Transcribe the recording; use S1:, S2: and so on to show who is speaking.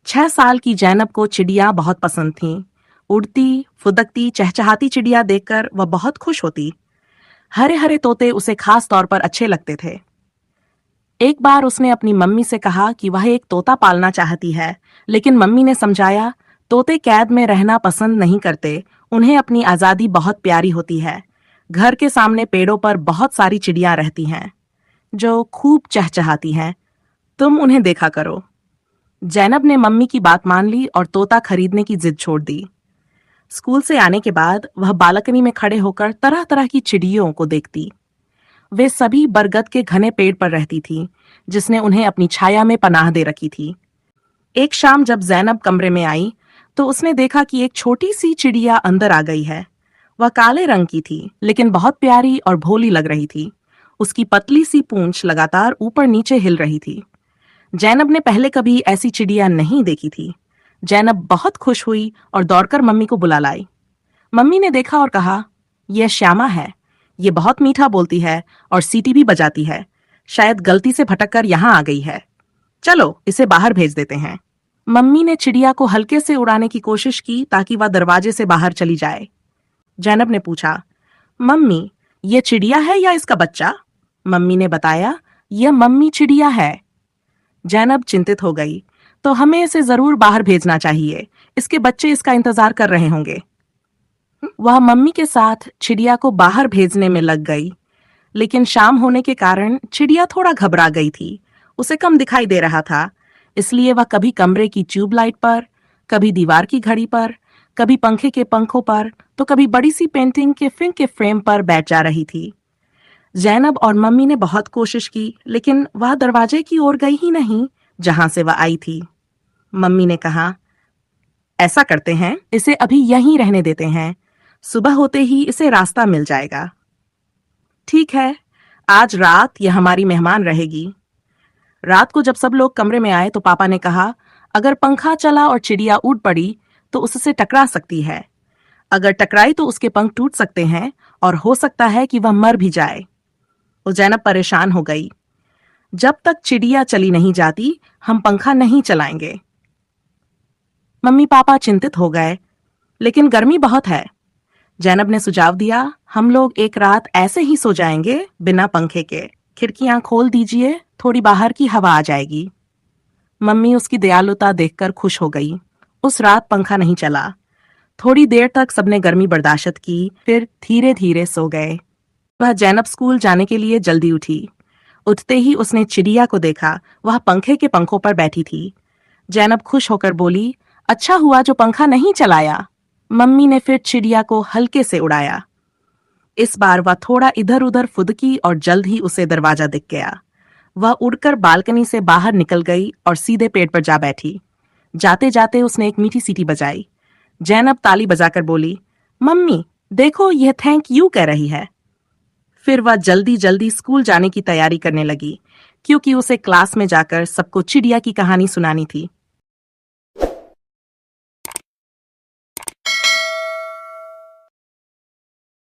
S1: 6 साल की जैनब को चिड़िया बहुत पसंद थीं। उड़ती, फुदकती, चहचहाती चिड़िया देखकर वह बहुत खुश होती। हरे हरे तोते उसे खास तौर पर अच्छे लगते थे। एक बार उसने अपनी मम्मी से कहा कि वह एक तोता पालना चाहती है, लेकिन मम्मी ने समझाया, तोते कैद में रहना पसंद नहीं करते, उन्हें अपनी आज़ादी बहुत प्यारी होती है। घर के सामने पेड़ों पर बहुत सारी चिड़िया रहती हैं, जो खूब चहचहाती हैं। तुम उन्हें देखा करो। जैनब ने मम्मी की बात मान ली और तोता खरीदने की जिद छोड़ दी। स्कूल से आने के बाद वह बालकनी में खड़े होकर तरह तरह की चिड़ियों को देखती। वे सभी बरगद के घने पेड़ पर रहती थीं, जिसने उन्हें अपनी छाया में पनाह दे रखी थी। एक शाम जब जैनब कमरे में आई, तो उसने देखा कि एक छोटी सी चिड़िया अंदर आ गई है। वह काले रंग की थी, लेकिन बहुत प्यारी और भोली लग रही थी। उसकी पतली सी पूंछ लगातार ऊपर नीचे हिल रही थी। जैनब ने पहले कभी ऐसी चिड़िया नहीं देखी थी। जैनब बहुत खुश हुई और दौड़कर मम्मी को बुला लाई। मम्मी ने देखा और कहा, यह श्यामा है। ये बहुत मीठा बोलती है और सीटी भी बजाती है। शायद गलती से भटककर यहाँ आ गई है। चलो इसे बाहर भेज देते हैं। मम्मी ने चिड़िया को हल्के से उड़ाने की कोशिश की ताकि वह दरवाजे से बाहर चली जाए। जैनब ने पूछा, मम्मी, ये चिड़िया है या इसका बच्चा? मम्मी ने बताया, यह मम्मी चिड़िया है। जैनब चिंतित हो गई। तो हमें इसे जरूर बाहर भेजना चाहिए। इसके बच्चे इसका इंतजार कर रहे होंगे। वह मम्मी के साथ चिड़िया को बाहर भेजने में लग गई, लेकिन शाम होने के कारण चिड़िया थोड़ा घबरा गई थी। उसे कम दिखाई दे रहा था, इसलिए वह कभी कमरे की ट्यूबलाइट पर, कभी दीवार की घड़ी पर, कभी पंखे के पंखों पर, तो कभी बड़ी सी पेंटिंग के फिंक के फ्रेम पर बैठ जा रही थी। जैनब और मम्मी ने बहुत कोशिश की, लेकिन वह दरवाजे की ओर गई ही नहीं जहां से वह आई थी। मम्मी ने कहा, ऐसा करते हैं, इसे अभी यहीं रहने देते हैं। सुबह होते ही इसे रास्ता मिल जाएगा। ठीक है, आज रात यह हमारी मेहमान रहेगी। रात को जब सब लोग कमरे में आए तो पापा ने कहा, अगर पंखा चला और चिड़िया उड़ पड़ी तो उससे टकरा सकती है। अगर टकराई तो उसके पंख टूट सकते हैं और हो सकता है कि वह मर भी जाए। जैनब परेशान हो गई। जब तक चिड़िया चली नहीं जाती, हम पंखा नहीं चलाएंगे। मम्मी पापा चिंतित हो गए, लेकिन गर्मी बहुत है। जैनब ने सुझाव दिया, हम लोग एक रात ऐसे ही सो जाएंगे बिना पंखे के। खिड़कियां खोल दीजिए, थोड़ी बाहर की हवा आ जाएगी। मम्मी उसकी दयालुता देखकर खुश हो गई। उस रात पंखा नहीं चला। थोड़ी देर तक सबने गर्मी बर्दाश्त की, फिर धीरे धीरे सो गए। वह जैनब स्कूल जाने के लिए जल्दी उठी। उठते ही उसने चिड़िया को देखा। वह पंखे के पंखों पर बैठी थी। जैनब खुश होकर बोली, अच्छा हुआ जो पंखा नहीं चलाया। मम्मी ने फिर चिड़िया को हल्के से उड़ाया। इस बार वह थोड़ा इधर उधर फुदकी और जल्द ही उसे दरवाजा दिख गया। वह उड़कर बालकनी से बाहर निकल गई और सीधे पेड़ पर जा बैठी। जाते जाते उसने एक मीठी सीटी बजाई। जैनब ताली बजाकर बोली, मम्मी देखो, यह थैंक यू कह रही है। फिर वह जल्दी जल्दी स्कूल जाने की तैयारी करने लगी, क्योंकि उसे क्लास में जाकर सबको चिड़िया की कहानी सुनानी थी।